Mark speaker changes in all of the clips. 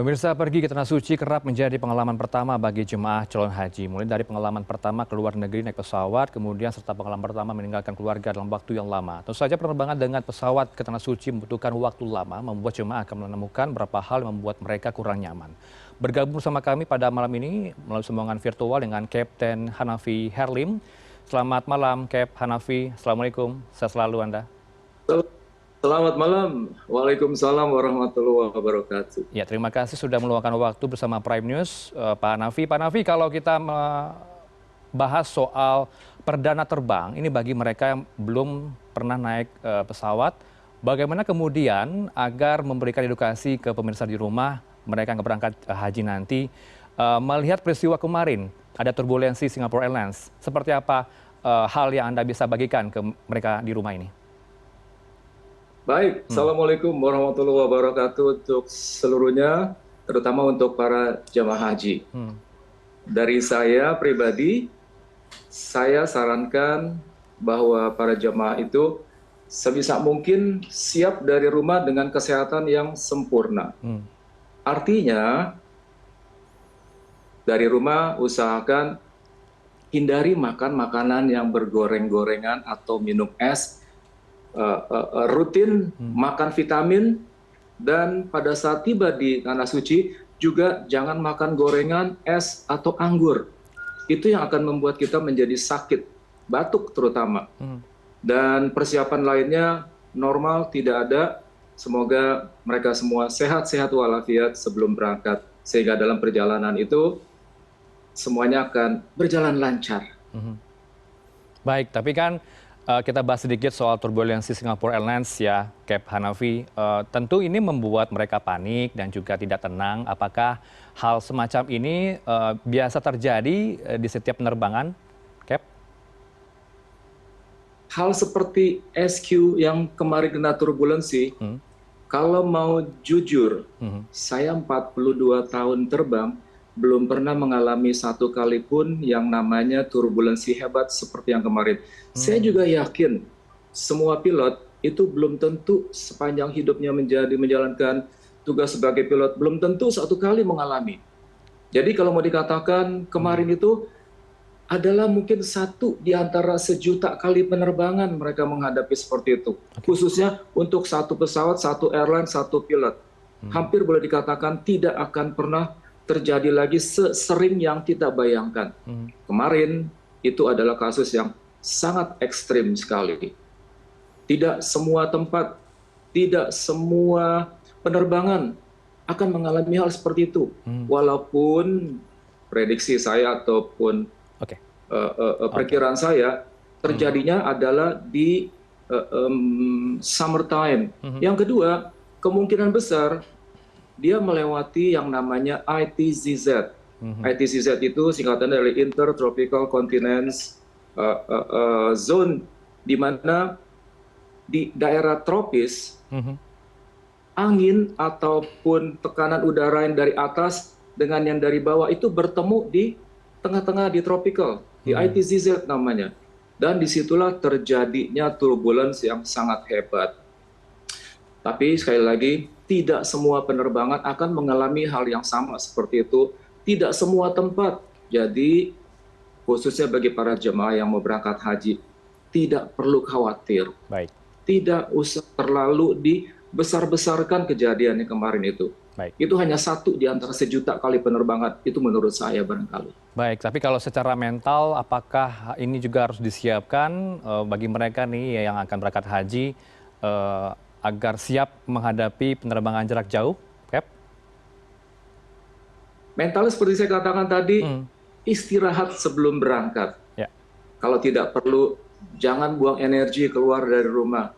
Speaker 1: Pemirsa, pergi ke Tanah Suci kerap menjadi pengalaman pertama bagi jemaah calon haji. Mulai dari pengalaman pertama ke luar negeri naik pesawat, kemudian serta pengalaman pertama meninggalkan keluarga dalam waktu yang lama. Tentu saja penerbangan dengan pesawat ke Tanah Suci membutuhkan waktu lama, membuat jemaah akan menemukan beberapa hal yang membuat mereka kurang nyaman. Bergabung bersama kami pada malam ini melalui sambungan virtual dengan Kapten Hanafi Herlim. Selamat malam, Cap Hanafi. Assalamualaikum. Sehat selalu Anda.
Speaker 2: Selamat malam. Waalaikumsalam warahmatullahi wabarakatuh.
Speaker 1: Ya, terima kasih sudah meluangkan waktu bersama Prime News, Pak Hanafi. Pak Hanafi, kalau kita membahas soal perdana terbang, ini bagi mereka yang belum pernah naik pesawat, bagaimana kemudian agar memberikan edukasi ke pemirsa di rumah, mereka yang berangkat haji nanti, melihat peristiwa kemarin, ada turbulensi Singapore Airlines, seperti apa hal yang Anda bisa bagikan ke mereka di rumah ini?
Speaker 2: Baik, Assalamualaikum warahmatullahi wabarakatuh untuk seluruhnya, terutama untuk para jamaah haji. Dari saya pribadi, saya sarankan bahwa para jamaah itu sebisa mungkin siap dari rumah dengan kesehatan yang sempurna. Artinya, dari rumah usahakan hindari makan makanan yang bergoreng-gorengan atau minum es, rutin makan vitamin, dan pada saat tiba di Tanah Suci juga jangan makan gorengan, es, atau anggur. Itu yang akan membuat kita menjadi sakit, batuk terutama. Dan persiapan lainnya normal, tidak ada. Semoga mereka semua sehat-sehat walafiat sebelum berangkat, sehingga dalam perjalanan itu semuanya akan berjalan lancar.
Speaker 1: Baik, tapi kan kita bahas sedikit soal turbulensi Singapore Airlines ya, Cap Hanafi. Tentu ini membuat mereka panik dan juga tidak tenang. Apakah hal semacam ini biasa terjadi di setiap penerbangan, Cap?
Speaker 2: Hal seperti SQ yang kemarin kena turbulensi, kalau mau jujur, saya 42 tahun terbang, belum pernah mengalami satu kali pun yang namanya turbulensi hebat seperti yang kemarin. Saya juga yakin semua pilot itu belum tentu sepanjang hidupnya menjalankan tugas sebagai pilot, belum tentu satu kali mengalami. Jadi kalau mau dikatakan kemarin itu adalah mungkin satu di antara sejuta kali penerbangan mereka menghadapi seperti itu. Khususnya untuk satu pesawat, satu airline, satu pilot. Hampir boleh dikatakan tidak akan pernah terjadi lagi sesering yang kita bayangkan. Kemarin itu adalah kasus yang sangat ekstrim sekali. Tidak semua tempat, tidak semua penerbangan akan mengalami hal seperti itu. Walaupun prediksi saya ataupun perkiraan saya terjadinya adalah di summertime. Yang kedua, kemungkinan besar dia melewati yang namanya ITZZ. ITZZ itu singkatan dari Intertropical Continence Zone, di mana di daerah tropis angin ataupun tekanan udara yang dari atas dengan yang dari bawah itu bertemu di tengah-tengah di tropical, di ITZZ namanya. Dan disitulah terjadinya turbulence yang sangat hebat. Tapi sekali lagi, tidak semua penerbangan akan mengalami hal yang sama seperti itu. Tidak semua tempat. Jadi, khususnya bagi para jemaah yang mau berangkat haji, tidak perlu khawatir.
Speaker 1: Baik.
Speaker 2: Tidak usah terlalu dibesar-besarkan kejadian yang kemarin itu.
Speaker 1: Baik.
Speaker 2: Itu hanya satu di antara sejuta kali penerbangan. Itu menurut saya barangkali.
Speaker 1: Baik, tapi kalau secara mental, apakah ini juga harus disiapkan bagi mereka nih yang akan berangkat haji, agar siap menghadapi penerbangan jarak jauh, Cap?
Speaker 2: Mentalnya seperti saya katakan tadi, istirahat sebelum berangkat. Kalau tidak perlu, jangan buang energi keluar dari rumah.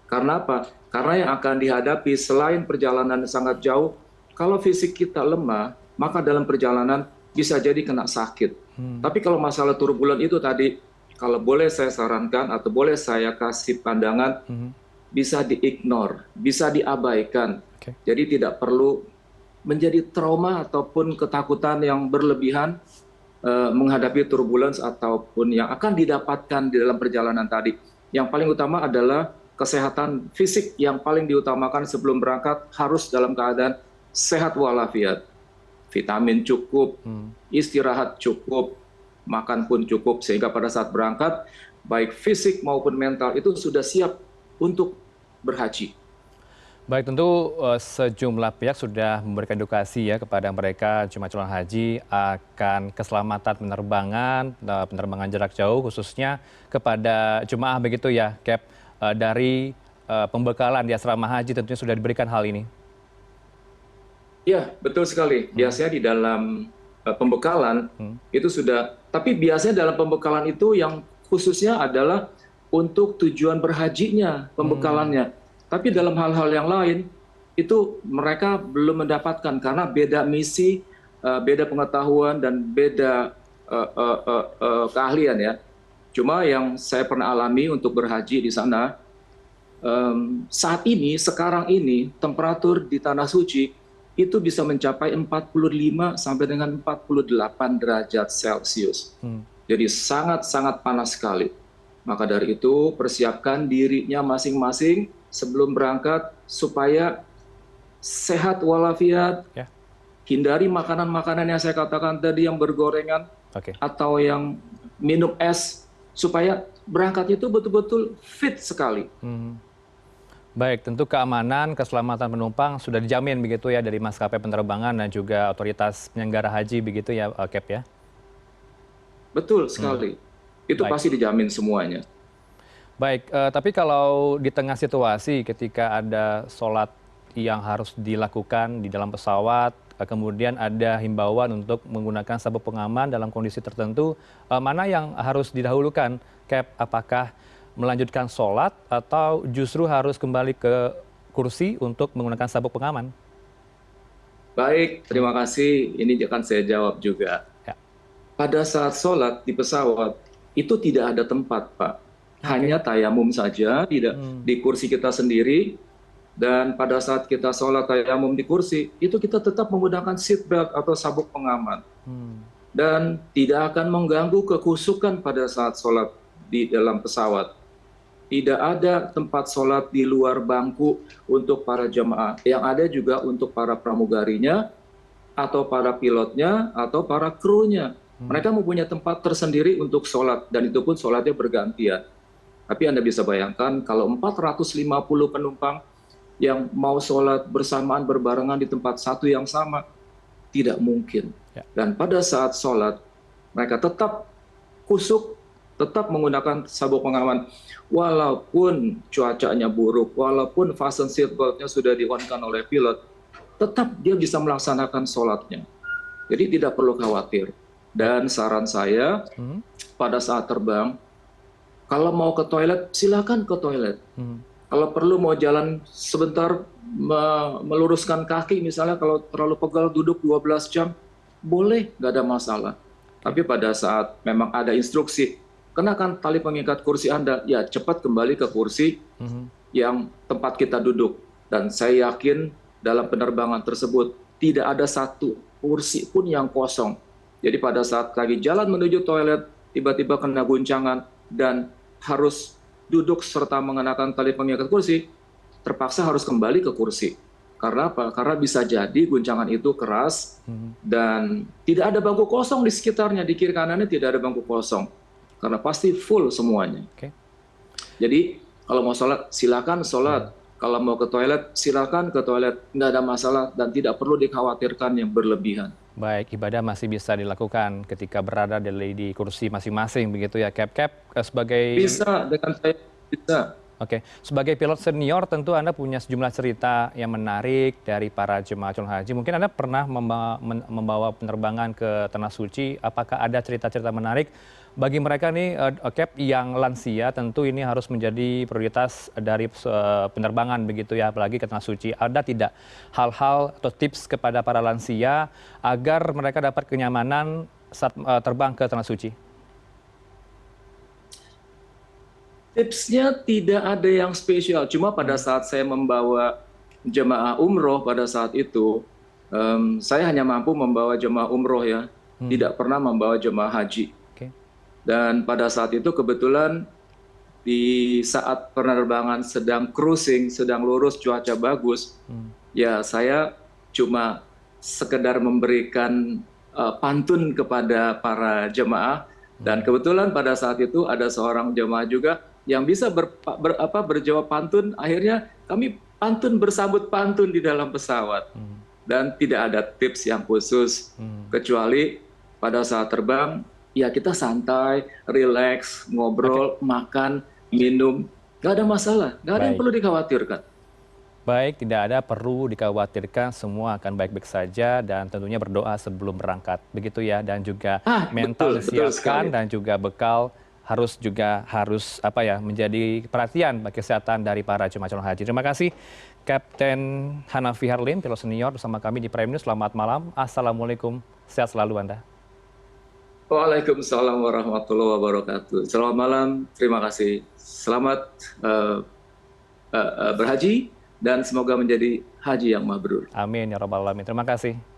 Speaker 2: Karena apa? Karena yang akan dihadapi selain perjalanan sangat jauh, kalau fisik kita lemah, maka dalam perjalanan bisa jadi kena sakit. Tapi kalau masalah turbulen itu tadi, kalau boleh saya sarankan atau boleh saya kasih pandangan, bisa di-ignore, bisa diabaikan. Jadi tidak perlu menjadi trauma ataupun ketakutan yang berlebihan menghadapi turbulence ataupun yang akan didapatkan di dalam perjalanan tadi. Yang paling utama adalah kesehatan fisik yang paling diutamakan sebelum berangkat, harus dalam keadaan sehat walafiat, vitamin cukup, istirahat cukup, makan pun cukup, sehingga pada saat berangkat, baik fisik maupun mental itu sudah siap untuk berhaji.
Speaker 1: Baik, tentu sejumlah pihak sudah memberikan edukasi ya kepada mereka jemaah calon haji akan keselamatan penerbangan, penerbangan jarak jauh khususnya kepada jemaah begitu ya, Cap, dari pembekalan di asrama haji tentunya sudah diberikan hal ini.
Speaker 2: Ya, betul sekali. Biasanya di dalam pembekalan itu sudah, tapi biasanya dalam pembekalan itu yang khususnya adalah untuk tujuan berhajinya, pembekalannya. Tapi dalam hal-hal yang lain, itu mereka belum mendapatkan karena beda misi, beda pengetahuan, dan beda keahlian ya. Cuma yang saya pernah alami untuk berhaji di sana, saat ini, sekarang ini, temperatur di Tanah Suci itu bisa mencapai 45 sampai dengan 48 derajat Celcius. Jadi sangat-sangat panas sekali. Maka dari itu, persiapkan dirinya masing-masing sebelum berangkat supaya sehat walafiat, hindari makanan-makanan yang saya katakan tadi yang bergorengan atau yang minum es, supaya berangkat itu betul-betul fit sekali.
Speaker 1: Baik, tentu keamanan, keselamatan penumpang sudah dijamin begitu ya dari maskapai penerbangan dan juga otoritas penyelenggara haji begitu ya, Cap ya?
Speaker 2: Betul sekali. Itu pasti dijamin semuanya.
Speaker 1: Baik, tapi kalau di tengah situasi ketika ada sholat yang harus dilakukan di dalam pesawat, kemudian ada himbauan untuk menggunakan sabuk pengaman dalam kondisi tertentu, mana yang harus didahulukan, Cap? Apakah melanjutkan sholat atau justru harus kembali ke kursi untuk menggunakan sabuk pengaman?
Speaker 2: Baik, terima kasih. Ini akan saya jawab juga. Pada saat sholat di pesawat, itu tidak ada tempat, Pak. Hanya tayamum saja, tidak di kursi kita sendiri. Dan pada saat kita sholat tayamum di kursi, itu kita tetap menggunakan seat belt atau sabuk pengaman. Dan tidak akan mengganggu kekhusyukan pada saat sholat di dalam pesawat. Tidak ada tempat sholat di luar bangku untuk para jemaah. Yang ada juga untuk para pramugarinya, atau para pilotnya, atau para krunya. Mereka mempunyai tempat tersendiri untuk sholat, dan itu pun sholatnya bergantian. Tapi Anda bisa bayangkan kalau 450 penumpang yang mau sholat bersamaan berbarengan di tempat satu yang sama, tidak mungkin. Dan pada saat sholat, mereka tetap khusyuk, tetap menggunakan sabuk pengaman. Walaupun cuacanya buruk, walaupun fasten seat belt-nya sudah di-on-kan oleh pilot, tetap dia bisa melaksanakan sholatnya. Jadi tidak perlu khawatir. Dan saran saya, pada saat terbang, kalau mau ke toilet, silakan ke toilet. Kalau perlu mau jalan sebentar, meluruskan kaki, misalnya kalau terlalu pegal duduk 12 jam, boleh, nggak ada masalah. Tapi pada saat memang ada instruksi, kenakan tali pengikat kursi Anda, ya cepat kembali ke kursi yang tempat kita duduk. Dan saya yakin dalam penerbangan tersebut, tidak ada satu kursi pun yang kosong. Jadi pada saat lagi jalan menuju toilet, tiba-tiba kena guncangan, dan harus duduk serta mengenakan tali pengikat kursi, terpaksa harus kembali ke kursi. Karena apa? Karena bisa jadi guncangan itu keras, dan tidak ada bangku kosong di sekitarnya, di kiri kanannya tidak ada bangku kosong. Karena pasti full semuanya. Jadi kalau mau sholat, silakan sholat. Kalau mau ke toilet, silakan ke toilet. Nggak ada masalah dan tidak perlu dikhawatirkan yang berlebihan.
Speaker 1: Baik, ibadah masih bisa dilakukan ketika berada di kursi masing-masing begitu ya, Cap? Sebagai...
Speaker 2: Bisa, dengan saya bisa.
Speaker 1: Oke, sebagai pilot senior tentu Anda punya sejumlah cerita yang menarik dari para jemaah calon haji. Mungkin Anda pernah membawa penerbangan ke Tanah Suci. Apakah ada cerita-cerita menarik bagi mereka nih, Cap, yang lansia? Tentu ini harus menjadi prioritas dari penerbangan begitu ya, apalagi ke Tanah Suci. Ada tidak hal-hal atau tips kepada para lansia agar mereka dapat kenyamanan saat terbang ke Tanah Suci?
Speaker 2: Tipsnya tidak ada yang spesial, cuma pada saat saya membawa jemaah umroh pada saat itu, saya hanya mampu membawa jemaah umroh ya, tidak pernah membawa jemaah haji. Dan pada saat itu kebetulan di saat penerbangan sedang cruising, sedang lurus, cuaca bagus, ya saya cuma sekedar memberikan pantun kepada para jemaah. Dan kebetulan pada saat itu ada seorang jemaah juga yang bisa berjawab pantun. Akhirnya kami pantun bersambut pantun di dalam pesawat. Dan tidak ada tips yang khusus, kecuali pada saat terbang, ya kita santai, rileks, ngobrol, makan, minum. Nggak ada masalah, nggak ada yang perlu dikhawatirkan.
Speaker 1: Baik, tidak ada perlu dikhawatirkan, semua akan baik-baik saja dan tentunya berdoa sebelum berangkat. Begitu ya, dan juga mental disiapkan dan juga bekal harus menjadi perhatian bagi kesehatan dari para jemaah calon haji. Terima kasih Kapten Hanafi Harlim, pilot senior bersama kami di Prime News. Selamat malam. Assalamualaikum. Sehat selalu Anda.
Speaker 2: Waalaikumsalam warahmatullahi wabarakatuh. Selamat malam, terima kasih. Selamat berhaji dan semoga menjadi haji yang mabrur.
Speaker 1: Amin ya rabbal alamin. Terima kasih.